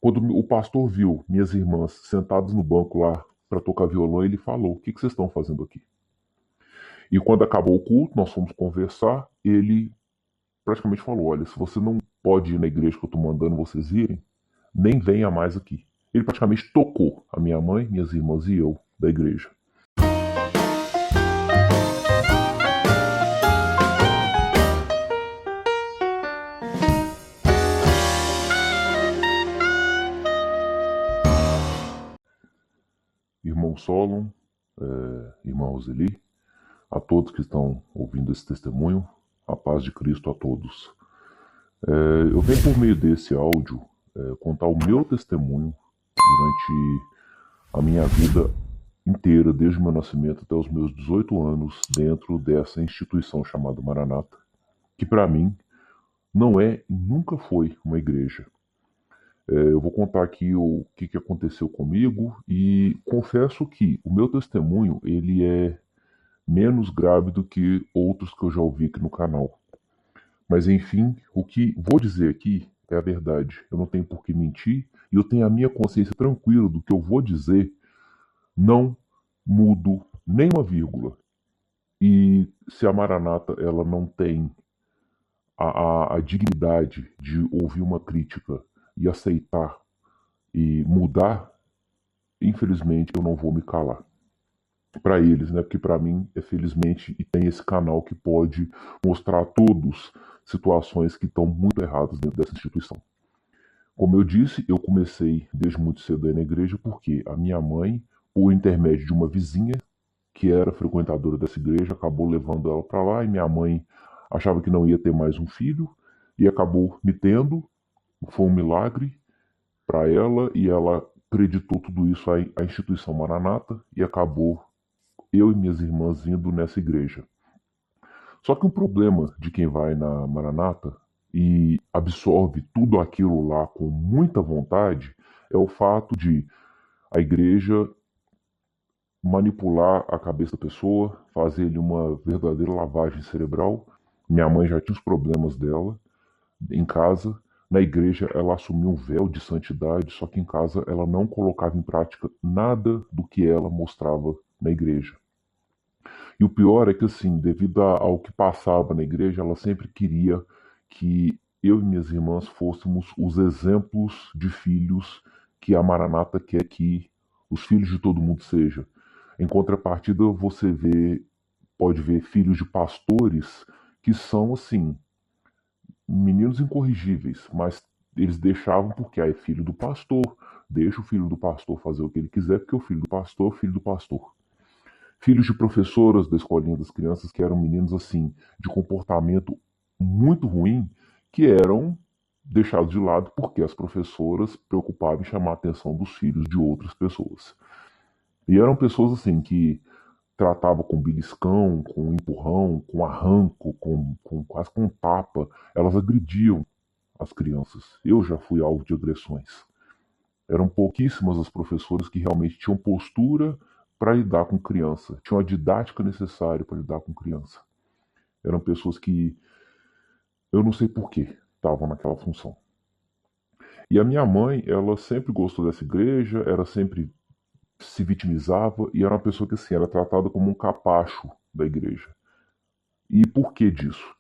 Quando o pastor viu minhas irmãs sentadas no banco lá para tocar violão, ele falou: "O que vocês estão fazendo aqui?" E quando acabou o culto, nós fomos conversar. Ele praticamente falou: "Olha, se você não pode ir na igreja que eu estou mandando vocês irem, nem venha mais aqui." Ele praticamente tocou a minha mãe, minhas irmãs e eu da igreja. Irmão Solon, irmã Roseli, a todos que estão ouvindo esse testemunho, a paz de Cristo a todos. Eu venho por meio desse áudio contar o meu testemunho durante a minha vida inteira, desde o meu nascimento até os meus 18 anos, dentro dessa instituição chamada Maranata, que para mim não é e nunca foi uma igreja. Eu vou contar aqui o que aconteceu comigo e confesso que o meu testemunho ele é menos grave do que outros que eu já ouvi aqui no canal. Mas enfim, o que vou dizer aqui é a verdade. Eu não tenho por que mentir e eu tenho a minha consciência tranquila do que eu vou dizer. Não mudo nem uma vírgula. E se a Maranata ela não tem a dignidade de ouvir uma crítica e aceitar e mudar, infelizmente eu não vou me calar. Para eles, né? Porque para mim, felizmente, e tem esse canal que pode mostrar a todos situações que estão muito erradas dentro dessa instituição. Como eu disse, eu comecei desde muito cedo aí na igreja porque a minha mãe, por intermédio de uma vizinha que era frequentadora dessa igreja, acabou levando ela para lá e minha mãe achava que não ia ter mais um filho e acabou me tendo. Foi um milagre para ela e ela acreditou tudo isso à instituição Maranata e acabou eu e minhas irmãs indo nessa igreja. Só que o problema de quem vai na Maranata e absorve tudo aquilo lá com muita vontade é o fato de a igreja manipular a cabeça da pessoa, fazer-lhe uma verdadeira lavagem cerebral. Minha mãe já tinha os problemas dela em casa. Na igreja ela assumiu um véu de santidade, só que em casa ela não colocava em prática nada do que ela mostrava na igreja. E o pior é que, assim, devido ao que passava na igreja, ela sempre queria que eu e minhas irmãs fôssemos os exemplos de filhos que a Maranata quer que os filhos de todo mundo sejam. Em contrapartida, você pode ver filhos de pastores que são, assim, meninos incorrigíveis, mas eles deixavam porque é filho do pastor, deixa o filho do pastor fazer o que ele quiser, porque o filho do pastor é o filho do pastor. Filhos de professoras da escolinha das crianças que eram meninos assim, de comportamento muito ruim, que eram deixados de lado porque as professoras preocupavam em chamar a atenção dos filhos de outras pessoas. E eram pessoas assim que tratavam com beliscão, com empurrão, com arranco, quase com tapa. Elas agrediam as crianças. Eu já fui alvo de agressões. Eram pouquíssimas as professoras que realmente tinham postura para lidar com criança, tinham a didática necessária para lidar com criança. Eram pessoas que eu não sei por que estavam naquela função. E a minha mãe, ela sempre gostou dessa igreja, ela sempre se vitimizava e era uma pessoa que assim, era tratada como um capacho da igreja. E por que disso?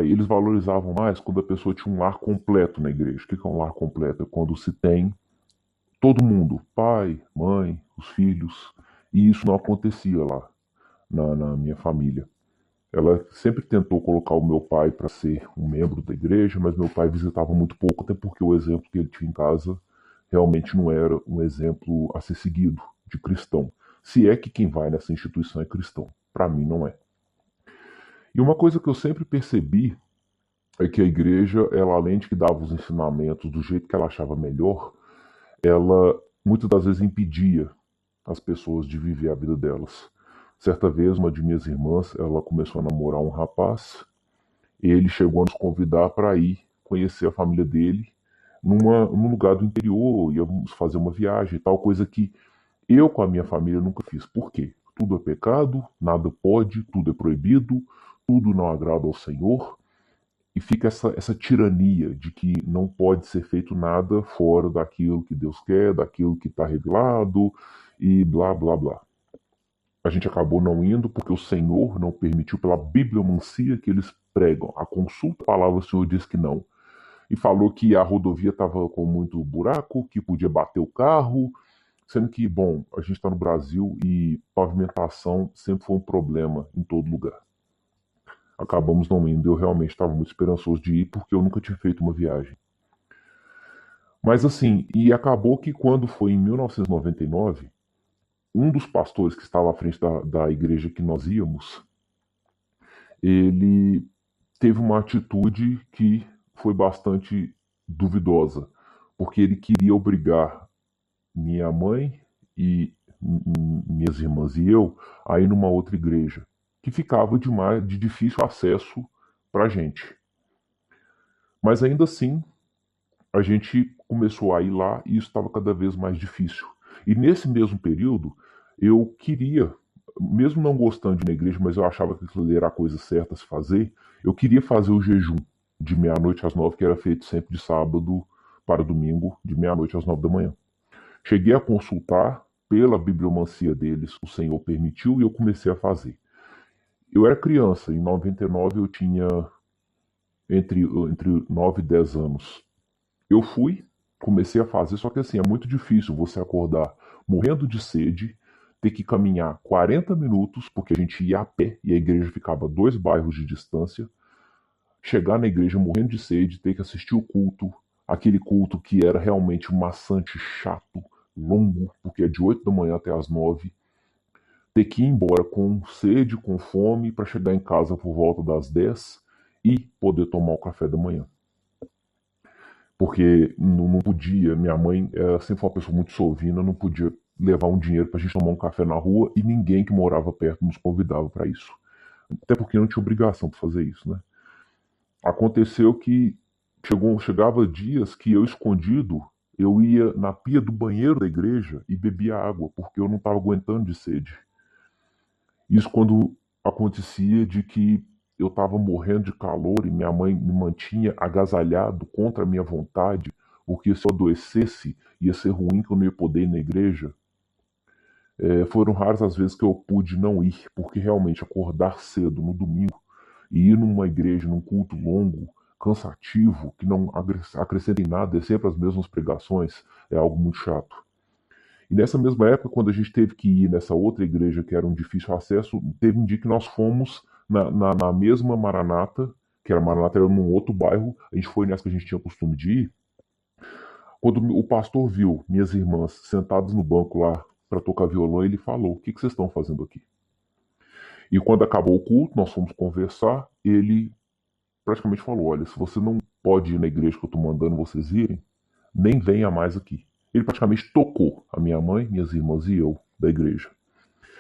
Eles valorizavam mais quando a pessoa tinha um lar completo na igreja. O que é um lar completo? É quando se tem todo mundo, pai, mãe, os filhos, e isso não acontecia lá na minha família. Ela sempre tentou colocar o meu pai para ser um membro da igreja, mas meu pai visitava muito pouco, até porque o exemplo que ele tinha em casa realmente não era um exemplo a ser seguido de cristão. Se é que quem vai nessa instituição é cristão. Para mim não é. E uma coisa que eu sempre percebi é que a igreja, ela além de que dava os ensinamentos do jeito que ela achava melhor, ela muitas das vezes impedia as pessoas de viver a vida delas. Certa vez, uma de minhas irmãs, ela começou a namorar um rapaz, e ele chegou a nos convidar para ir conhecer a família dele num lugar do interior, íamos fazer uma viagem, tal coisa que eu com a minha família nunca fiz. Por quê? Tudo é pecado, nada pode, tudo é proibido, tudo não agrada ao Senhor. E fica essa tirania de que não pode ser feito nada fora daquilo que Deus quer, daquilo que está revelado e blá blá blá. A gente acabou não indo porque o Senhor não permitiu, pela bibliomancia que eles pregam. A consulta, a palavra, o Senhor disse que não. E falou que a rodovia estava com muito buraco, que podia bater o carro, sendo que, bom, a gente está no Brasil e pavimentação sempre foi um problema em todo lugar. Acabamos não indo. Eu realmente estava muito esperançoso de ir porque eu nunca tinha feito uma viagem. Mas assim, e acabou que quando foi em 1999, um dos pastores que estava à frente da igreja que nós íamos, ele teve uma atitude que foi bastante duvidosa, porque ele queria obrigar minha mãe e minhas irmãs e eu a ir numa outra igreja, que ficava de difícil acesso para a gente. Mas ainda assim, a gente começou a ir lá e isso estava cada vez mais difícil. E nesse mesmo período, eu queria, mesmo não gostando de ir na igreja, mas eu achava que aquilo era a coisa certa a se fazer, eu queria fazer o jejum de meia-noite às 9, que era feito sempre de sábado para domingo, de meia-noite às 9 da manhã. Cheguei a consultar, pela bibliomancia deles, o Senhor permitiu e eu comecei a fazer. Eu era criança, em 99 eu tinha entre 9 e 10 anos. Eu fui, comecei a fazer, só que assim, é muito difícil você acordar morrendo de sede, ter que caminhar 40 minutos, porque a gente ia a pé e a igreja ficava 2 bairros de distância, chegar na igreja morrendo de sede, ter que assistir o culto, aquele culto que era realmente maçante, chato, longo, porque é de 8 da manhã até as 9, ter que ir embora com sede, com fome, para chegar em casa por volta das 10 e poder tomar o café da manhã. Porque não podia, minha mãe sempre foi uma pessoa muito sovina, não podia levar um dinheiro para a gente tomar um café na rua e ninguém que morava perto nos convidava para isso. Até porque não tinha obrigação de fazer isso, né? Aconteceu que chegava dias que eu escondido, eu ia na pia do banheiro da igreja e bebia água, porque eu não estava aguentando de sede. Isso quando acontecia de que eu estava morrendo de calor e minha mãe me mantinha agasalhado contra a minha vontade, porque se eu adoecesse ia ser ruim que eu não ia poder ir na igreja. Foram raras as vezes que eu pude não ir, porque realmente acordar cedo no domingo e ir numa igreja, num culto longo, cansativo, que não acrescenta em nada, é sempre as mesmas pregações, é algo muito chato. E nessa mesma época, quando a gente teve que ir nessa outra igreja que era um difícil acesso, teve um dia que nós fomos na mesma Maranata, que era Maranata, era num outro bairro, a gente foi nessa que a gente tinha costume de ir. Quando o pastor viu minhas irmãs sentadas no banco lá para tocar violão, ele falou: "O que vocês estão fazendo aqui?" E quando acabou o culto, nós fomos conversar, ele praticamente falou: "Olha, se você não pode ir na igreja que eu estou mandando vocês irem, nem venha mais aqui." Ele praticamente tocou a minha mãe, minhas irmãs e eu da igreja.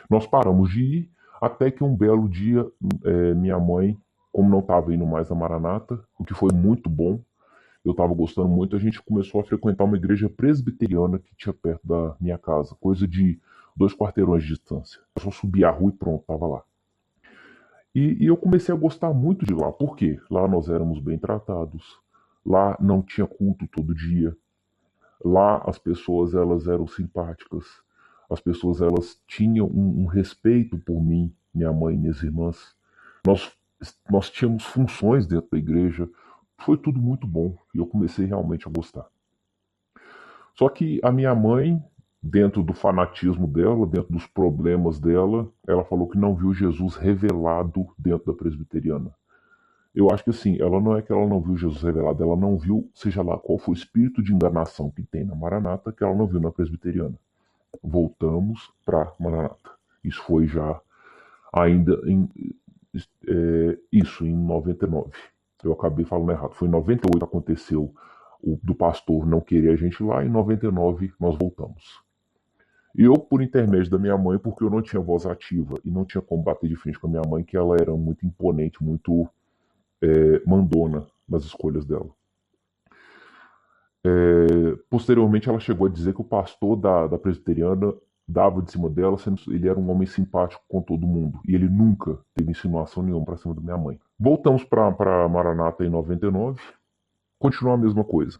Nós paramos de ir até que um belo dia minha mãe, como não estava indo mais na Maranata, o que foi muito bom, eu estava gostando muito, a gente começou a frequentar uma igreja presbiteriana que tinha perto da minha casa, coisa de 2 quarteirões de distância. Eu só subia a rua e pronto, estava lá. E eu comecei a gostar muito de lá. Por quê? Lá nós éramos bem tratados. Lá não tinha culto todo dia. Lá as pessoas elas eram simpáticas. As pessoas elas tinham um respeito por mim, minha mãe e minhas irmãs. Nós, nós tínhamos funções dentro da igreja. Foi tudo muito bom e eu comecei realmente a gostar. Só que a minha mãe, dentro do fanatismo dela, dentro dos problemas dela, ela falou que não viu Jesus revelado dentro da presbiteriana. Eu acho que assim, ela não é que ela não viu Jesus revelado, ela não viu, seja lá qual foi o espírito de enganação que tem na Maranata, que ela não viu na presbiteriana. Voltamos para Maranata. Isso foi já ainda isso em 99. Eu acabei falando errado. Foi em 98 que aconteceu do pastor não querer a gente lá, em 99 nós voltamos. Eu, por intermédio da minha mãe, porque eu não tinha voz ativa e não tinha como bater de frente com a minha mãe, que ela era muito imponente, muito mandona nas escolhas dela. Posteriormente, ela chegou a dizer que o pastor da presbiteriana dava de cima dela, sendo ele era um homem simpático com todo mundo. E ele nunca teve insinuação nenhuma pra cima da minha mãe. Voltamos pra Maranata em 99, continuou a mesma coisa.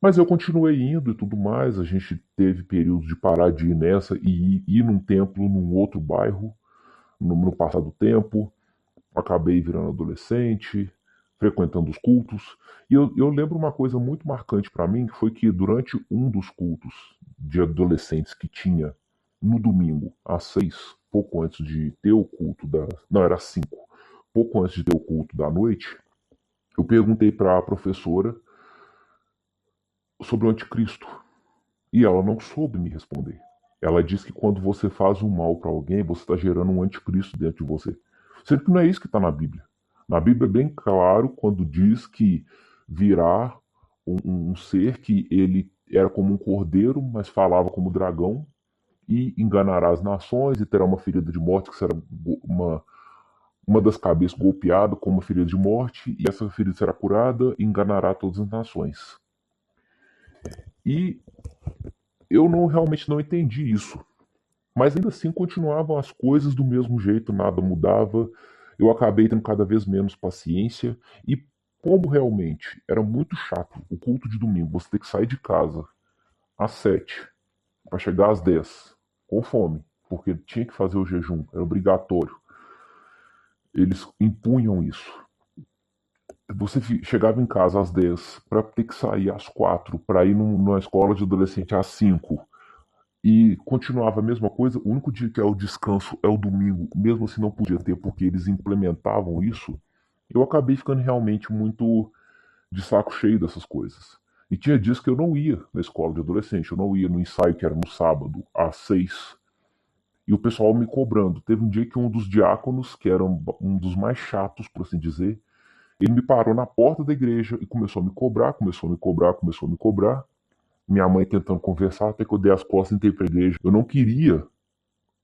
Mas eu continuei indo e tudo mais. A gente teve períodos de parar de ir nessa e ir num templo num outro bairro, no passar do tempo. Acabei virando adolescente, frequentando os cultos. E eu lembro uma coisa muito marcante para mim, que foi que durante um dos cultos de adolescentes que tinha no domingo, às 6, pouco antes de ter o culto da. Não, era às 5. Pouco antes de ter o culto da noite, eu perguntei para a professora sobre o anticristo. E ela não soube me responder. Ela disse que quando você faz um mal para alguém, você está gerando um anticristo dentro de você. Sendo que não é isso que está na Bíblia. Na Bíblia é bem claro quando diz que virá um ser que ele era como um cordeiro, mas falava como dragão, e enganará as nações e terá uma ferida de morte que será uma das cabeças golpeada com uma ferida de morte, e essa ferida será curada e enganará todas as nações. E eu realmente não entendi isso. Mas ainda assim continuavam as coisas do mesmo jeito, nada mudava. Eu acabei tendo cada vez menos paciência e como realmente era muito chato o culto de domingo, você ter que sair de casa às 7 para chegar às 10 com fome, porque tinha que fazer o jejum, era obrigatório. Eles impunham isso. Você chegava em casa às 10 para ter que sair às 4 para ir numa escola de adolescente às 5. E continuava a mesma coisa. O único dia que é o descanso é o domingo, mesmo assim não podia ter, porque eles implementavam isso. Eu acabei ficando realmente muito de saco cheio dessas coisas. E tinha dias que eu não ia na escola de adolescente, eu não ia no ensaio que era no sábado, às 6. E o pessoal me cobrando. Teve um dia que um dos diáconos, que era um dos mais chatos, por assim dizer, ele me parou na porta da igreja e começou a me cobrar, começou a me cobrar, começou a me cobrar. Minha mãe tentando conversar, até que eu dei as costas e entrei pra igreja. Eu não queria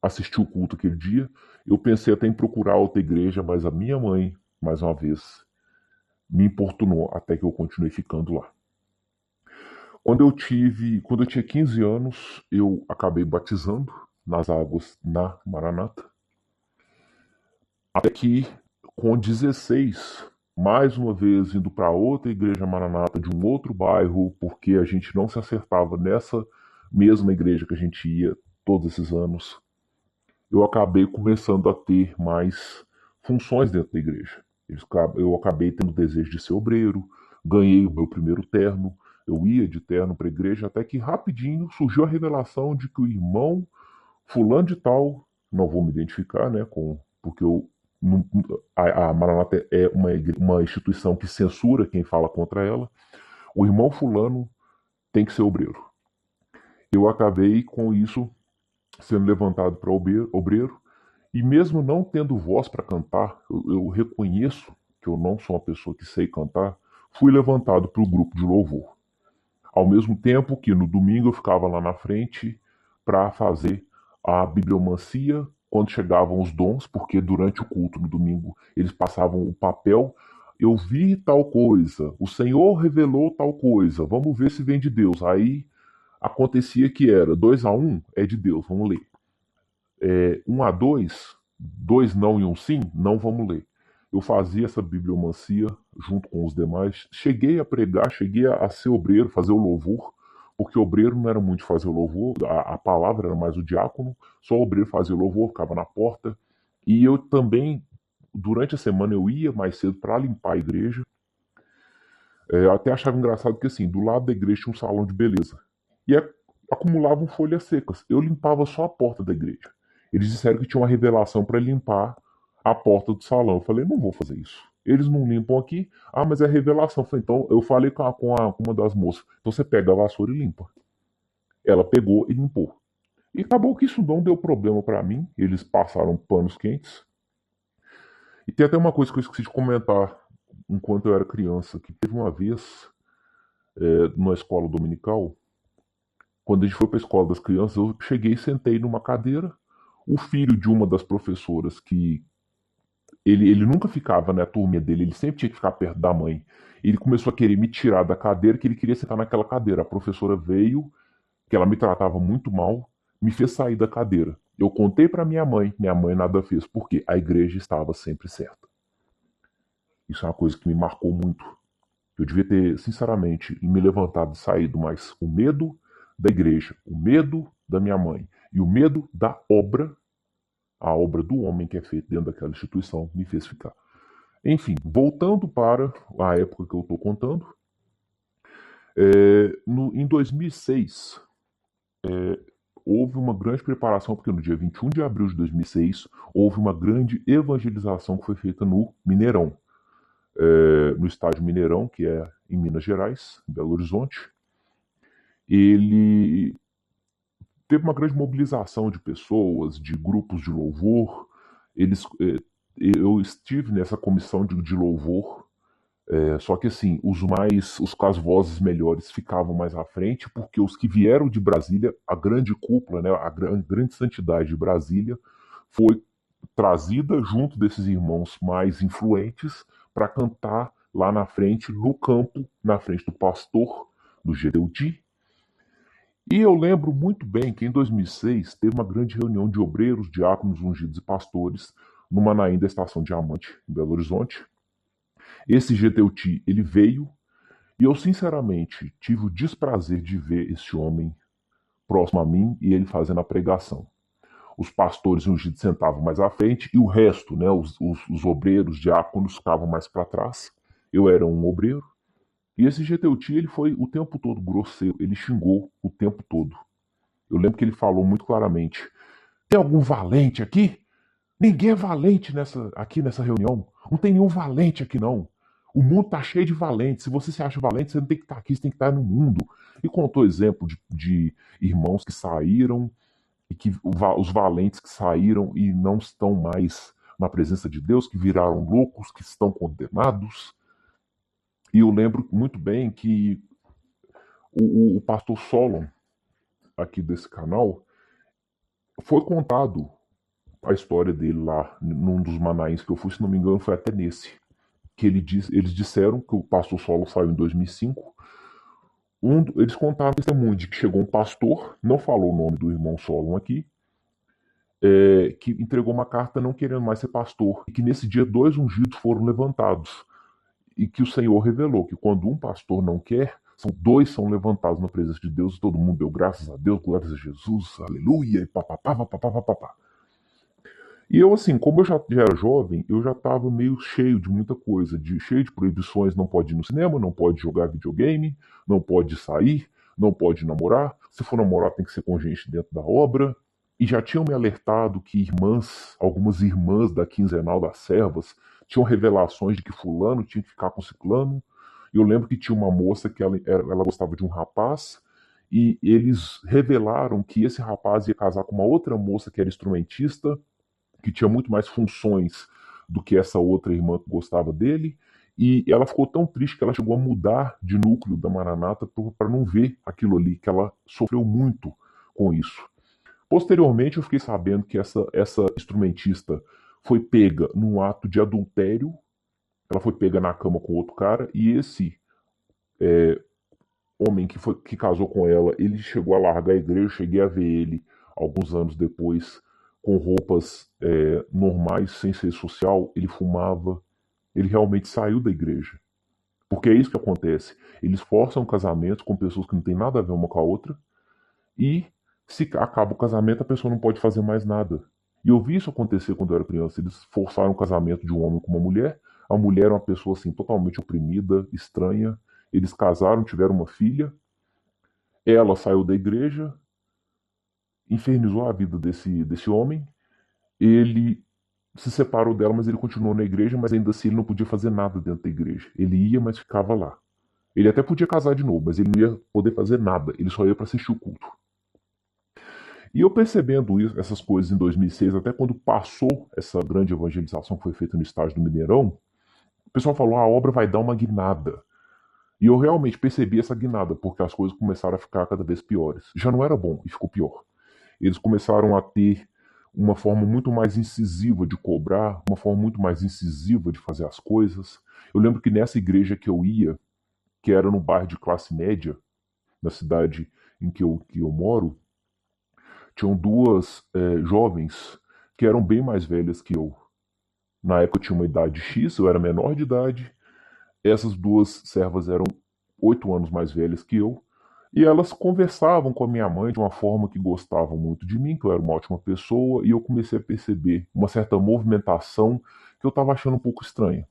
assistir o culto aquele dia. Eu pensei até em procurar outra igreja, mas a minha mãe, mais uma vez, me importunou até que eu continuei ficando lá. Quando eu tinha 15 anos, eu acabei batizando nas águas na Maranata. Até que, com 16, mais uma vez indo para outra igreja Maranata de um outro bairro, porque a gente não se acertava nessa mesma igreja que a gente ia todos esses anos, eu acabei começando a ter mais funções dentro da igreja. Eu acabei tendo desejo de ser obreiro, ganhei o meu primeiro terno, eu ia de terno para a igreja, até que rapidinho surgiu a revelação de que o irmão fulano de tal, não vou me identificar, né, porque a Maranata é uma instituição que censura quem fala contra ela. O irmão fulano tem que ser obreiro. Eu acabei com isso sendo levantado para obreiro, e mesmo não tendo voz para cantar, eu reconheço que eu não sou uma pessoa que sei cantar, fui levantado para o grupo de louvor. Ao mesmo tempo que no domingo eu ficava lá na frente para fazer a bibliomancia quando chegavam os dons, porque durante o culto no domingo eles passavam o papel. Eu vi tal coisa, o Senhor revelou tal coisa, vamos ver se vem de Deus. Aí acontecia que era 2-1 é de Deus, vamos ler. 1-2, 2 não e 1 sim, não vamos ler. Eu fazia essa bibliomancia junto com os demais. Cheguei a pregar, cheguei a ser obreiro, fazer o louvor, porque obreiro não era muito fazer o louvor, a palavra era mais o diácono, só o obreiro fazia o louvor, ficava na porta. E eu também, durante a semana, eu ia mais cedo para limpar a igreja. Eu até achava engraçado que, assim, do lado da igreja tinha um salão de beleza. E acumulavam folhas secas. Eu limpava só a porta da igreja. Eles disseram que tinha uma revelação para limpar a porta do salão. Eu falei, não vou fazer isso. Eles não limpam aqui. Ah, mas é revelação. Então eu falei com uma das moças. Então você pega a vassoura e limpa. Ela pegou e limpou. E acabou que isso não deu problema para mim. Eles passaram panos quentes. E tem até uma coisa que eu esqueci de comentar enquanto eu era criança. Que teve uma vez, numa escola dominical, quando a gente foi para a escola das crianças, eu cheguei e sentei numa cadeira. O filho de uma das professoras, que ele nunca ficava na turminha dele, ele sempre tinha que ficar perto da mãe. Ele começou a querer me tirar da cadeira, que ele queria sentar naquela cadeira. A professora veio, que ela me tratava muito mal, me fez sair da cadeira. Eu contei para minha mãe nada fez, porque a igreja estava sempre certa. Isso é uma coisa que me marcou muito. Eu devia ter, sinceramente, me levantado e saído, mas o medo da igreja, o medo da minha mãe e o medo da obra, a obra do homem que é feita dentro daquela instituição, me fez ficar. Enfim, voltando para a época que eu estou contando, em 2006, houve uma grande preparação, porque no dia 21 de abril de 2006 houve uma grande evangelização que foi feita no Mineirão, no estádio Mineirão, que é em Minas Gerais, em Belo Horizonte. Ele teve uma grande mobilização de pessoas, de grupos de louvor. Eu estive nessa comissão de louvor. Só que assim, os com as vozes melhores ficavam mais à frente, porque os que vieram de Brasília, a grande cúpula, né, a grande santidade de Brasília, foi trazida junto desses irmãos mais influentes para cantar lá na frente, no campo, na frente do pastor, do Gedeudi. E eu lembro muito bem que em 2006 teve uma grande reunião de obreiros, diáconos, ungidos e pastores no Manaim da Estação Diamante, em Belo Horizonte. Esse Geteuti, ele veio e eu sinceramente tive o desprazer de ver esse homem próximo a mim e ele fazendo a pregação. Os pastores ungidos sentavam mais à frente e o resto, né, os obreiros, diáconos, ficavam mais para trás. Eu era um obreiro. E esse Geteuti, ele foi o tempo todo grosseiro, ele xingou o tempo todo. Eu lembro que ele falou muito claramente: tem algum valente aqui? Ninguém é valente aqui nessa reunião. Não tem nenhum valente aqui, não. O mundo tá cheio de valentes. Se você se acha valente, você não tem que estar aqui, você tem que estar no mundo. E contou exemplo de irmãos que saíram e que os valentes que saíram e não estão mais na presença de Deus, que viraram loucos, que estão condenados. E eu lembro muito bem que o pastor Solon, aqui desse canal, foi contado a história dele lá num dos manaíns que eu fui, se não me engano, foi até nesse. Que eles disseram que o pastor Solon saiu em 2005. Eles contaram o testemunho de que chegou um pastor, não falou o nome do irmão Solon aqui, que entregou uma carta não querendo mais ser pastor, e que nesse dia 2 ungidos foram levantados, e que o Senhor revelou que quando um pastor não quer, dois são levantados na presença de Deus, e todo mundo deu graças a Deus, glórias a Jesus, aleluia, e papapá, papapá, papapá. E eu, assim, como eu já era jovem, eu já estava meio cheio de muita coisa, cheio de proibições, não pode ir no cinema, não pode jogar videogame, não pode sair, não pode namorar, se for namorar tem que ser com gente dentro da obra. E já tinham me alertado que algumas irmãs da quinzenal das servas, tinham revelações de que fulano tinha que ficar com ciclano. Eu lembro que tinha uma moça que ela gostava de um rapaz, e eles revelaram que esse rapaz ia casar com uma outra moça que era instrumentista, que tinha muito mais funções do que essa outra irmã que gostava dele, e ela ficou tão triste que ela chegou a mudar de núcleo da Maranata para não ver aquilo ali, que ela sofreu muito com isso. Posteriormente, eu fiquei sabendo que essa instrumentista foi pega num ato de adultério, ela foi pega na cama com outro cara, e esse homem que casou com ela, ele chegou a largar a igreja, eu cheguei a ver ele alguns anos depois com roupas normais, sem ser social, ele fumava, ele realmente saiu da igreja. Porque é isso que acontece. Eles forçam casamentos com pessoas que não têm nada a ver uma com a outra, e se acaba o casamento, a pessoa não pode fazer mais nada. E eu vi isso acontecer quando eu era criança. Eles forçaram o casamento de um homem com uma mulher. A mulher era uma pessoa assim totalmente oprimida, estranha. Eles casaram, tiveram uma filha. Ela saiu da igreja, infernizou a vida desse homem. Ele se separou dela, mas ele continuou na igreja, mas ainda assim ele não podia fazer nada dentro da igreja. Ele ia, mas ficava lá. Ele até podia casar de novo, mas ele não ia poder fazer nada. Ele só ia para assistir o culto. E eu percebendo essas coisas em 2006, até quando passou essa grande evangelização que foi feita no estádio do Mineirão, o pessoal falou: a obra vai dar uma guinada. E eu realmente percebi essa guinada, porque as coisas começaram a ficar cada vez piores. Já não era bom e ficou pior. Eles começaram a ter uma forma muito mais incisiva de cobrar, uma forma muito mais incisiva de fazer as coisas. Eu lembro que nessa igreja que eu ia, que era no bairro de classe média, na cidade em que eu moro, tinham duas jovens que eram bem mais velhas que eu. Na época eu tinha uma idade X, eu era menor de idade. Essas duas servas eram 8 anos mais velhas que eu. E elas conversavam com a minha mãe de uma forma que gostavam muito de mim, que eu era uma ótima pessoa, e eu comecei a perceber uma certa movimentação que eu estava achando um pouco estranha.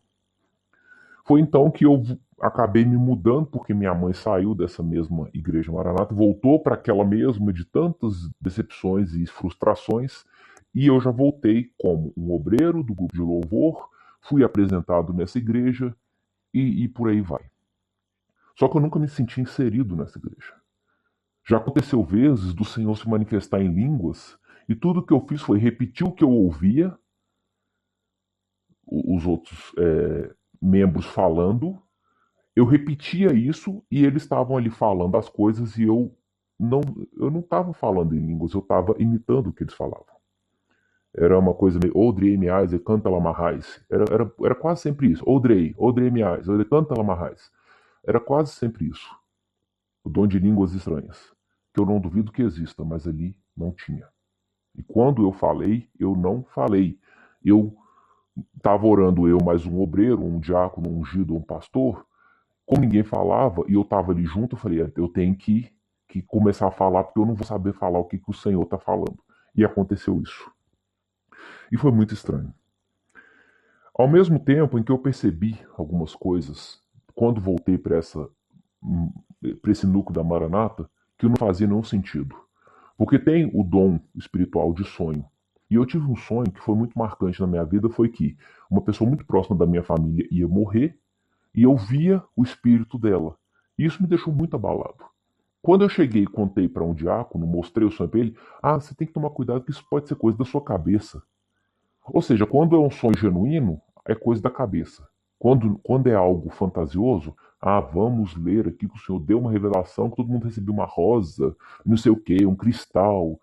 Foi então que eu acabei me mudando, porque minha mãe saiu dessa mesma igreja Maranata, voltou para aquela mesma de tantas decepções e frustrações, e eu já voltei como um obreiro do grupo de louvor, fui apresentado nessa igreja e por aí vai. Só que eu nunca me senti inserido nessa igreja. Já aconteceu vezes do Senhor se manifestar em línguas, e tudo que eu fiz foi repetir o que eu ouvia os outros membros falando. Eu repetia isso e eles estavam ali falando as coisas e não, eu não estava falando em línguas, eu estava imitando o que eles falavam. Era uma coisa meio Odrei Miais e canta lamarrais. Era quase sempre isso. Odrei Miais, Odrei canta lamarrais. Era quase sempre isso. O dom de línguas estranhas. Que eu não duvido que exista, mas ali não tinha. E quando eu falei, eu não falei. Eu estava orando, eu mais um obreiro, um diácono, um ungido, um pastor. Como ninguém falava e eu estava ali junto, eu falei, eu tenho que começar a falar porque eu não vou saber falar o que o Senhor está falando. E aconteceu isso. E foi muito estranho. Ao mesmo tempo em que eu percebi algumas coisas, quando voltei para esse núcleo da Maranata, que não fazia nenhum sentido. Porque tem o dom espiritual de sonho. E eu tive um sonho que foi muito marcante na minha vida, foi que uma pessoa muito próxima da minha família ia morrer e eu via o espírito dela. E isso me deixou muito abalado. Quando eu cheguei e contei para um diácono, mostrei o sonho para ele, você tem que tomar cuidado que isso pode ser coisa da sua cabeça. Ou seja, quando é um sonho genuíno, é coisa da cabeça. Quando é algo fantasioso, vamos ler aqui que o Senhor deu uma revelação que todo mundo recebeu uma rosa, não sei o que, um cristal.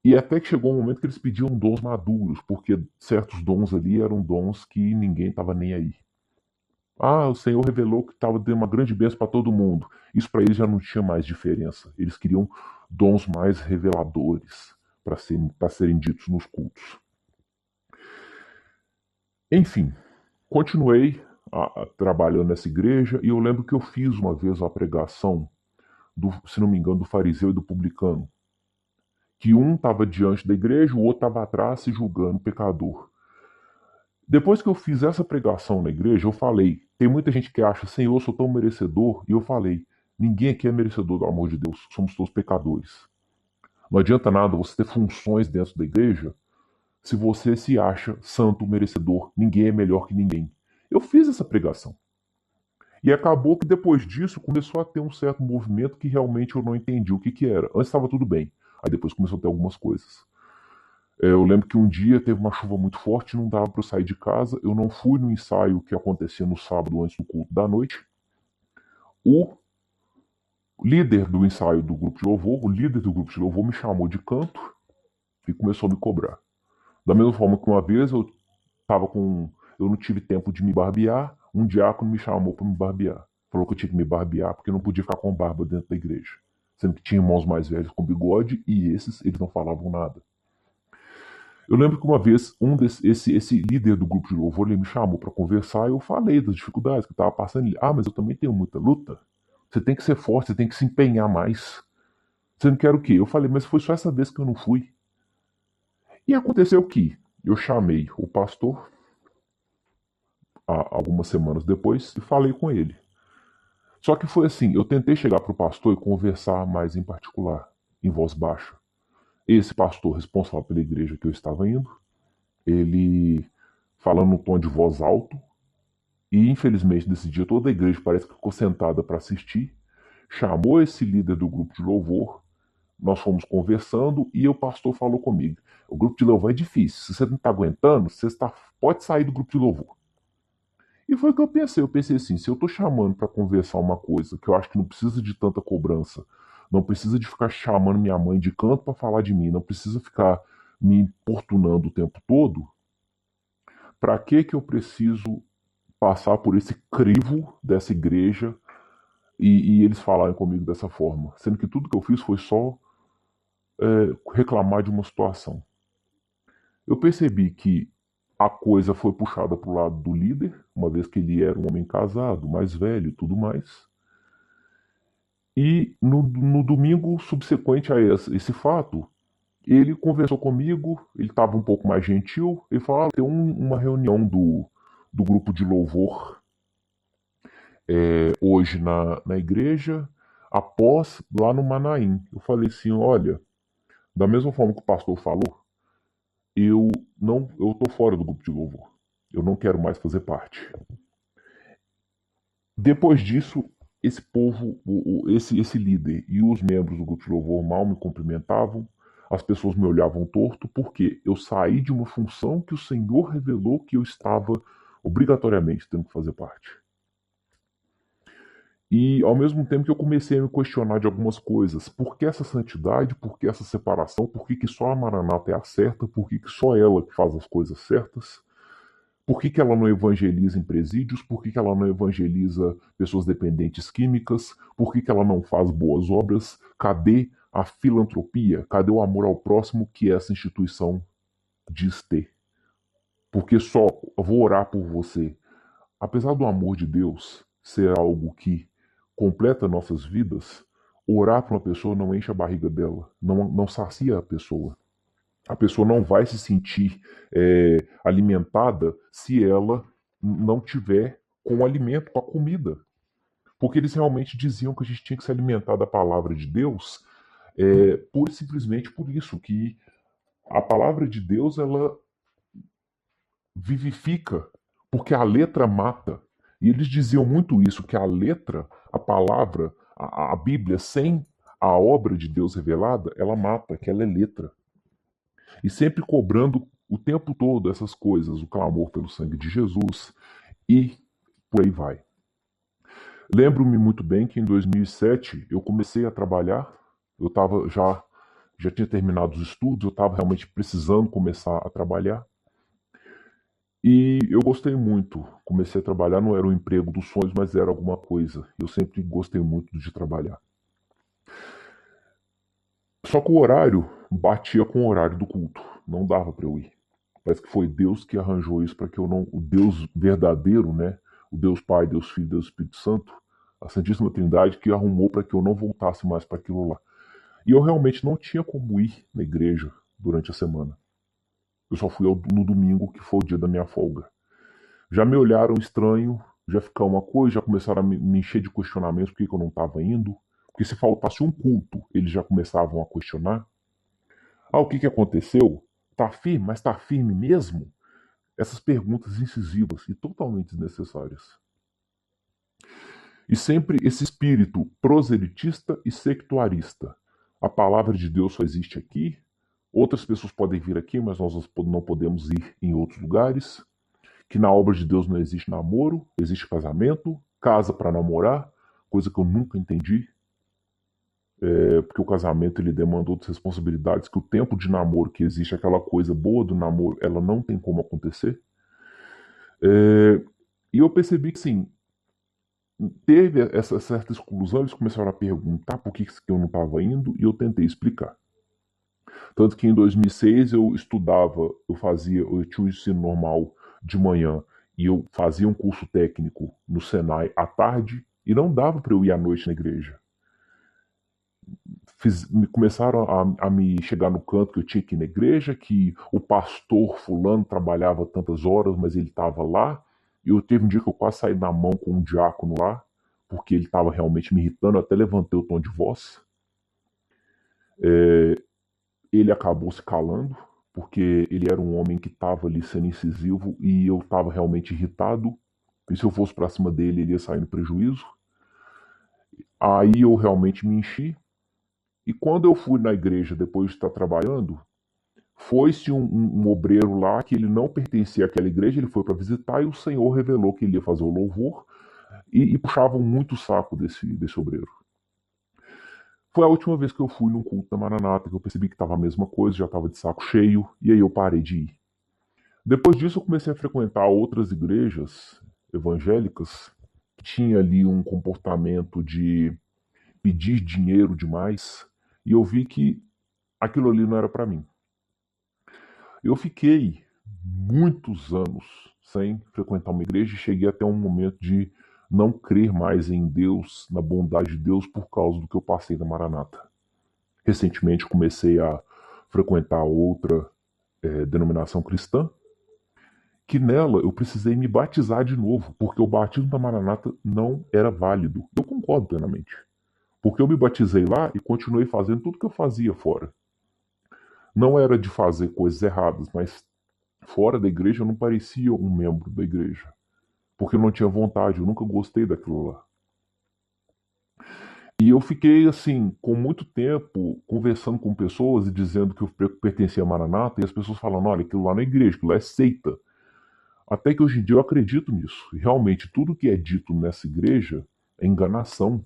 E até que chegou um momento que eles pediam dons maduros, porque certos dons ali eram dons que ninguém estava nem aí. O Senhor revelou que estava dando uma grande bênção para todo mundo. Isso para eles já não tinha mais diferença. Eles queriam dons mais reveladores para serem ditos nos cultos. Enfim, continuei trabalhando nessa igreja e eu lembro que eu fiz uma vez uma pregação, se não me engano, do fariseu e do publicano. Que um estava diante da igreja, o outro estava atrás se julgando pecador. Depois que eu fiz essa pregação na igreja, eu falei: tem muita gente que acha, Senhor, eu sou tão merecedor. E eu falei: ninguém aqui é merecedor do amor de Deus, somos todos pecadores. Não adianta nada você ter funções dentro da igreja se você se acha santo, merecedor. Ninguém é melhor que ninguém. Eu fiz essa pregação. E acabou que depois disso começou a ter um certo movimento que realmente eu não entendi o que era. Antes estava tudo bem. Aí depois começou a ter algumas coisas. Eu lembro que um dia teve uma chuva muito forte, não dava para eu sair de casa. Eu não fui no ensaio que acontecia no sábado antes do culto da noite. O líder do ensaio do grupo de louvor, o líder do grupo de louvor me chamou de canto e começou a me cobrar. Da mesma forma que uma vez eu não tive tempo de me barbear, um diácono me chamou para me barbear. Falou que eu tinha que me barbear porque eu não podia ficar com barba dentro da igreja. Sendo que tinha irmãos mais velhos com bigode e eles não falavam nada. Eu lembro que uma vez esse líder do grupo de louvor ele me chamou para conversar e eu falei das dificuldades que eu estava passando. Ele, mas eu também tenho muita luta. Você tem que ser forte, você tem que se empenhar mais. Você não quer o quê? Eu falei, mas foi só essa vez que eu não fui. E aconteceu que eu chamei o pastor algumas semanas depois e falei com ele. Só que foi assim, eu tentei chegar para o pastor e conversar mais em particular, em voz baixa. Esse pastor responsável pela igreja que eu estava indo, ele falando num tom de voz alto, e infelizmente nesse dia toda a igreja parece que ficou sentada para assistir, chamou esse líder do grupo de louvor, nós fomos conversando e o pastor falou comigo, o grupo de louvor é difícil, se você não está aguentando, pode sair do grupo de louvor. E foi o que eu pensei assim, se eu estou chamando para conversar uma coisa que eu acho que não precisa de tanta cobrança, não precisa de ficar chamando minha mãe de canto para falar de mim, não precisa ficar me importunando o tempo todo, para que eu preciso passar por esse crivo dessa igreja e eles falarem comigo dessa forma? Sendo que tudo que eu fiz foi só reclamar de uma situação. Eu percebi que a coisa foi puxada para o lado do líder, uma vez que ele era um homem casado, mais velho e tudo mais. E no domingo subsequente a esse fato, ele conversou comigo, ele estava um pouco mais gentil, ele falou, tem uma reunião do grupo de louvor hoje na igreja, após lá no Manaim. Eu falei assim, olha, da mesma forma que o pastor falou, eu tô fora do grupo de louvor. Eu não quero mais fazer parte. Depois disso, esse povo, esse líder e os membros do grupo de louvor mal me cumprimentavam, as pessoas me olhavam torto, porque eu saí de uma função que o Senhor revelou que eu estava obrigatoriamente tendo que fazer parte. E ao mesmo tempo que eu comecei a me questionar de algumas coisas. Por que essa santidade? Por que essa separação? Por que só a Maranata é a certa? Por que só ela que faz as coisas certas? Por que ela não evangeliza em presídios? Por que ela não evangeliza pessoas dependentes químicas? Por que ela não faz boas obras? Cadê a filantropia? Cadê o amor ao próximo que essa instituição diz ter? Porque só vou orar por você. Apesar do amor de Deus ser algo que completa nossas vidas, orar para uma pessoa não enche a barriga dela, não sacia a pessoa. A pessoa não vai se sentir alimentada se ela não tiver com o alimento, com a comida. Porque eles realmente diziam que a gente tinha que se alimentar da palavra de Deus, pura e simplesmente por isso, que a palavra de Deus ela vivifica, porque a letra mata. E eles diziam muito isso, que a letra, a palavra, a Bíblia, sem a obra de Deus revelada, ela mata, que ela é letra. E sempre cobrando o tempo todo essas coisas, o clamor pelo sangue de Jesus e por aí vai. Lembro-me muito bem que em 2007 eu comecei a trabalhar, eu estava já tinha terminado os estudos, eu estava realmente precisando começar a trabalhar. E eu gostei muito. Comecei a trabalhar, não era o emprego dos sonhos, mas era alguma coisa. Eu sempre gostei muito de trabalhar. Só que o horário batia com o horário do culto. Não dava para eu ir. Parece que foi Deus que arranjou isso para que eu não. O Deus verdadeiro, né? O Deus Pai, Deus Filho, Deus Espírito Santo, a Santíssima Trindade, que arrumou para que eu não voltasse mais para aquilo lá. E eu realmente não tinha como ir na igreja durante a semana. Eu só fui no domingo, que foi o dia da minha folga. Já me olharam estranho, já ficou uma coisa, já começaram a me encher de questionamentos por que eu não estava indo. Porque se faltasse um culto, eles já começavam a questionar. Ah, o que aconteceu? Tá firme, mas tá firme mesmo? Essas perguntas incisivas e totalmente desnecessárias. E sempre esse espírito proselitista e sectuarista. A palavra de Deus só existe aqui, outras pessoas podem vir aqui, mas nós não podemos ir em outros lugares. Que na obra de Deus não existe namoro, existe casamento, casa para namorar, coisa que eu nunca entendi. Porque o casamento ele demanda outras responsabilidades, que o tempo de namoro que existe, aquela coisa boa do namoro, ela não tem como acontecer. E eu percebi que, sim, teve essa certa exclusão, eles começaram a perguntar por que eu não estava indo, e eu tentei explicar. Tanto que em 2006 eu estudava, eu tinha o ensino normal de manhã, e eu fazia um curso técnico no Senai à tarde, e não dava para eu ir à noite na igreja. Começaram a me chegar no canto que eu tinha que ir na igreja, que o pastor fulano trabalhava tantas horas, mas ele estava lá. E eu teve um dia que eu quase saí na mão com um diácono lá, porque ele estava realmente me irritando, eu até levantei o tom de voz. Ele acabou se calando, porque ele era um homem que estava ali sendo incisivo e eu estava realmente irritado. E se eu fosse para cima dele, ele ia sair no prejuízo. Aí eu realmente me enchi. E quando eu fui na igreja depois de estar trabalhando, foi-se um obreiro lá que ele não pertencia àquela igreja, ele foi para visitar e o Senhor revelou que ele ia fazer o louvor e puxavam muito o saco desse obreiro. Foi a última vez que eu fui num culto da Maranata, que eu percebi que estava a mesma coisa, já estava de saco cheio, e aí eu parei de ir. Depois disso eu comecei a frequentar outras igrejas evangélicas que tinha ali um comportamento de pedir dinheiro demais, e eu vi que aquilo ali não era para mim. Eu fiquei muitos anos sem frequentar uma igreja e cheguei até um momento de não crer mais em Deus, na bondade de Deus, por causa do que eu passei na Maranata. Recentemente comecei a frequentar outra denominação cristã, que nela eu precisei me batizar de novo, porque o batismo da Maranata não era válido. Eu concordo plenamente. Porque eu me batizei lá e continuei fazendo tudo que eu fazia fora. Não era de fazer coisas erradas, mas fora da igreja eu não parecia um membro da igreja. Porque eu não tinha vontade, eu nunca gostei daquilo lá. E eu fiquei assim, com muito tempo, conversando com pessoas e dizendo que eu pertencia a Maranata, e as pessoas falando, olha, aquilo lá não é igreja, aquilo lá é seita. Até que hoje em dia eu acredito nisso. E realmente tudo que é dito nessa igreja é enganação.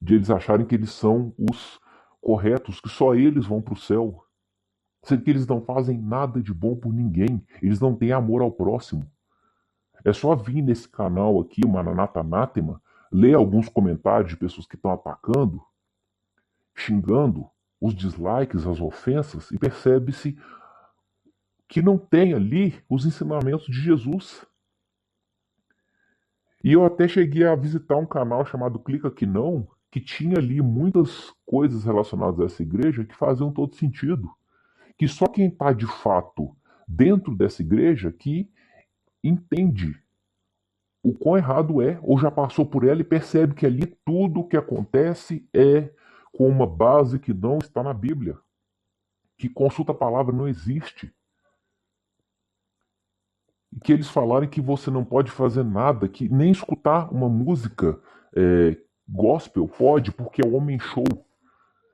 De eles acharem que eles são os corretos, que só eles vão para o céu. Sendo que eles não fazem nada de bom por ninguém. Eles não têm amor ao próximo. É só vir nesse canal aqui, o Maranata Anátema, ler alguns comentários de pessoas que estão atacando, xingando, os dislikes, as ofensas, e percebe-se que não tem ali os ensinamentos de Jesus. E eu até cheguei a visitar um canal chamado Clica Aqui Não, que tinha ali muitas coisas relacionadas a essa igreja que faziam todo sentido. Que só quem está de fato dentro dessa igreja que entende o quão errado é, ou já passou por ela e percebe que ali tudo o que acontece é com uma base que não está na Bíblia. Que consulta a palavra não existe. E que eles falarem que você não pode fazer nada, que nem escutar uma música gospel pode, porque é o homem show.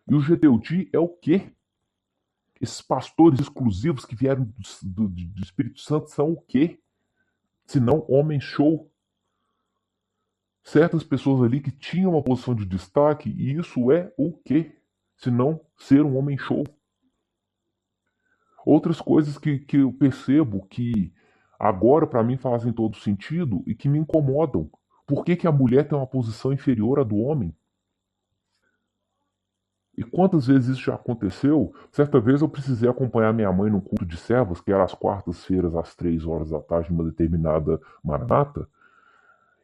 E o GDUD é o quê? Esses pastores exclusivos que vieram do Espírito Santo são o quê? Se não homem show. Certas pessoas ali que tinham uma posição de destaque, e isso é o quê? Se não ser um homem show. Outras coisas que eu percebo que agora para mim fazem todo sentido e que me incomodam. Por que, que a mulher tem uma posição inferior à do homem? E quantas vezes isso já aconteceu? Certa vez eu precisei acompanhar minha mãe num culto de servas, que era às quartas-feiras, às 3 horas da tarde, numa determinada maranata.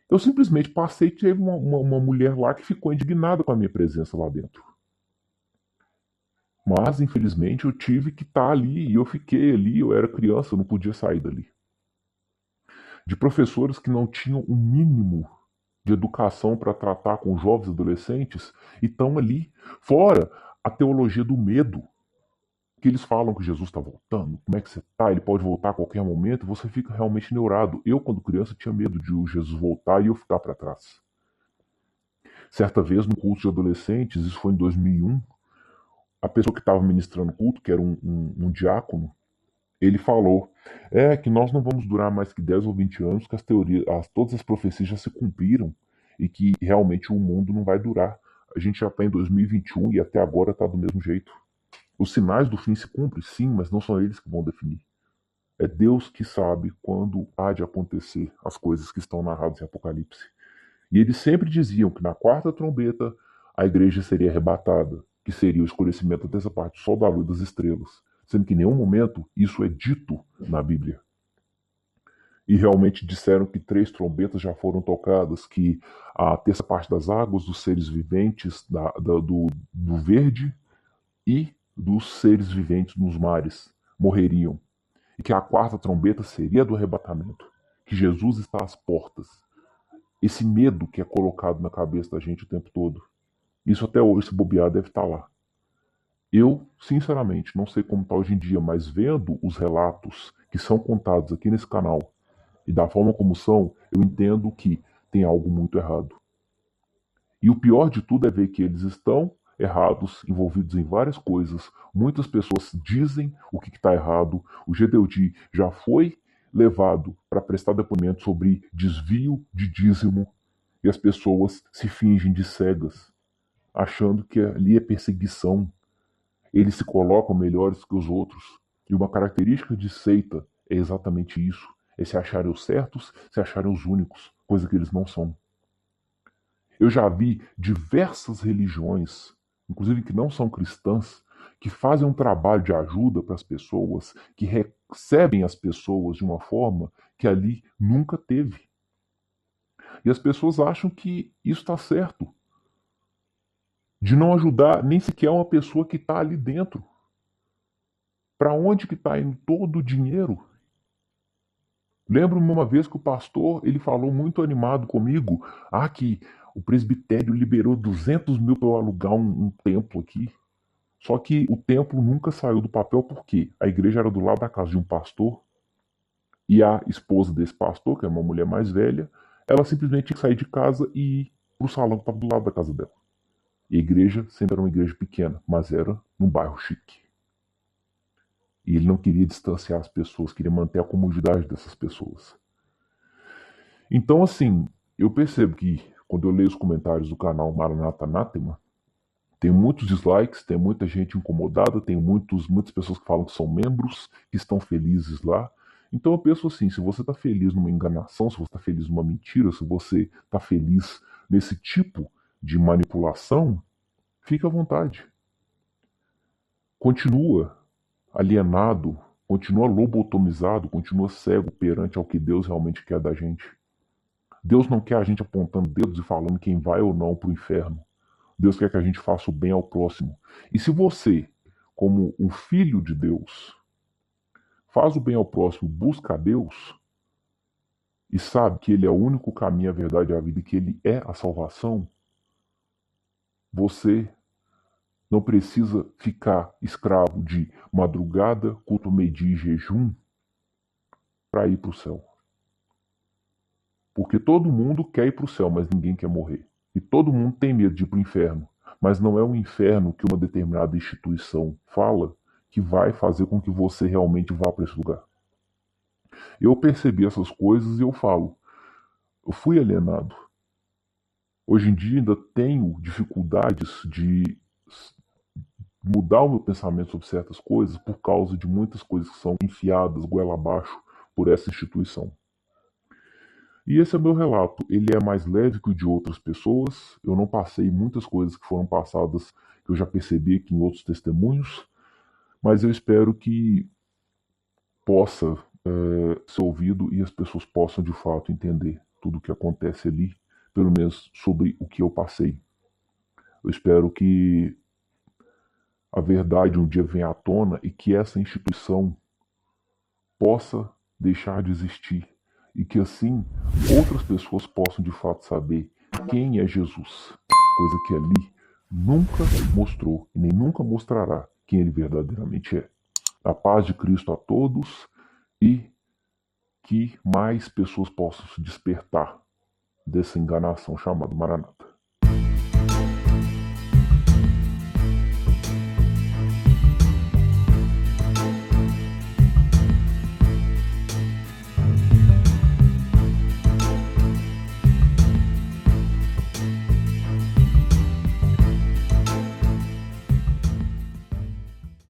Eu simplesmente passei e teve uma mulher lá que ficou indignada com a minha presença lá dentro. Mas, infelizmente, eu tive que estar ali e eu fiquei ali, eu era criança, eu não podia sair dali. De professores que não tinham um mínimo de educação para tratar com jovens e adolescentes e estão ali. Fora a teologia do medo, que eles falam que Jesus está voltando, como é que você está? Ele pode voltar a qualquer momento, você fica realmente neurado. Eu, quando criança, tinha medo de o Jesus voltar e eu ficar para trás. Certa vez, no culto de adolescentes, isso foi em 2001, a pessoa que estava ministrando o culto, que era um diácono, ele falou, que nós não vamos durar mais que 10 ou 20 anos, que as teorias, todas as profecias já se cumpriram e que realmente o mundo não vai durar. A gente já está em 2021 e até agora está do mesmo jeito. Os sinais do fim se cumprem, sim, mas não são eles que vão definir. É Deus que sabe quando há de acontecer as coisas que estão narradas em Apocalipse. E eles sempre diziam que na quarta trombeta a igreja seria arrebatada, que seria o escurecimento dessa parte do sol, da lua e das estrelas. Sendo que em nenhum momento isso é dito na Bíblia. E realmente disseram que 3 trombetas já foram tocadas, que a terça parte das águas, dos seres viventes, do verde e dos seres viventes nos mares morreriam. E que a quarta trombeta seria do arrebatamento. Que Jesus está às portas. Esse medo que é colocado na cabeça da gente o tempo todo. Isso até hoje, se bobear, deve estar lá. Eu, sinceramente, não sei como está hoje em dia, mas vendo os relatos que são contados aqui nesse canal e da forma como são, eu entendo que tem algo muito errado. E o pior de tudo é ver que eles estão errados, envolvidos em várias coisas. Muitas pessoas dizem o que está errado. O GDUD já foi levado para prestar depoimento sobre desvio de dízimo e as pessoas se fingem de cegas, achando que ali é perseguição. Eles se colocam melhores que os outros. E uma característica de seita é exatamente isso. É se acharem os certos, se acharem os únicos, coisa que eles não são. Eu já vi diversas religiões, inclusive que não são cristãs, que fazem um trabalho de ajuda para as pessoas, que recebem as pessoas de uma forma que ali nunca teve. E as pessoas acham que isso está certo, de não ajudar nem sequer uma pessoa que está ali dentro. Para onde que está indo todo o dinheiro? Lembro-me uma vez que o pastor ele falou muito animado comigo, que o presbitério liberou 200 mil para eu alugar um templo aqui. Só que o templo nunca saiu do papel porque a igreja era do lado da casa de um pastor e a esposa desse pastor, que é uma mulher mais velha, ela simplesmente tinha que sair de casa e ir para o salão que estava do lado da casa dela. E a igreja sempre era uma igreja pequena, mas era num bairro chique. E ele não queria distanciar as pessoas, queria manter a comodidade dessas pessoas. Então, assim, eu percebo que quando eu leio os comentários do canal Maranata Anátema, tem muitos dislikes, tem muita gente incomodada, tem muitas pessoas que falam que são membros, que estão felizes lá. Então eu penso assim, se você está feliz numa enganação, se você está feliz numa mentira, se você está feliz nesse tipo de manipulação, fique à vontade. Continua alienado, continua lobotomizado, continua cego perante ao que Deus realmente quer da gente. Deus não quer a gente apontando dedos e falando quem vai ou não para o inferno. Deus quer que a gente faça o bem ao próximo. E se você, como um filho de Deus, faz o bem ao próximo, busca a Deus e sabe que Ele é o único caminho, a verdade e a vida e que Ele é a salvação, você não precisa ficar escravo de madrugada, culto meio-dia e jejum para ir para o céu. Porque todo mundo quer ir para o céu, mas ninguém quer morrer. E todo mundo tem medo de ir para o inferno. Mas não é o inferno que uma determinada instituição fala que vai fazer com que você realmente vá para esse lugar. Eu percebi essas coisas e eu falo, eu fui alienado. Hoje em dia ainda tenho dificuldades de mudar o meu pensamento sobre certas coisas por causa de muitas coisas que são enfiadas goela abaixo por essa instituição. E esse é o meu relato. Ele é mais leve que o de outras pessoas. Eu não passei muitas coisas que foram passadas que eu já percebi aqui em outros testemunhos, mas eu espero que possa ser ouvido e as pessoas possam de fato entender tudo o que acontece ali, pelo menos sobre o que eu passei. Eu espero que a verdade um dia venha à tona e que essa instituição possa deixar de existir e que assim outras pessoas possam de fato saber quem é Jesus, coisa que ali nunca mostrou e nem nunca mostrará quem ele verdadeiramente é. A paz de Cristo a todos e que mais pessoas possam se despertar dessa enganação chamada Maranata.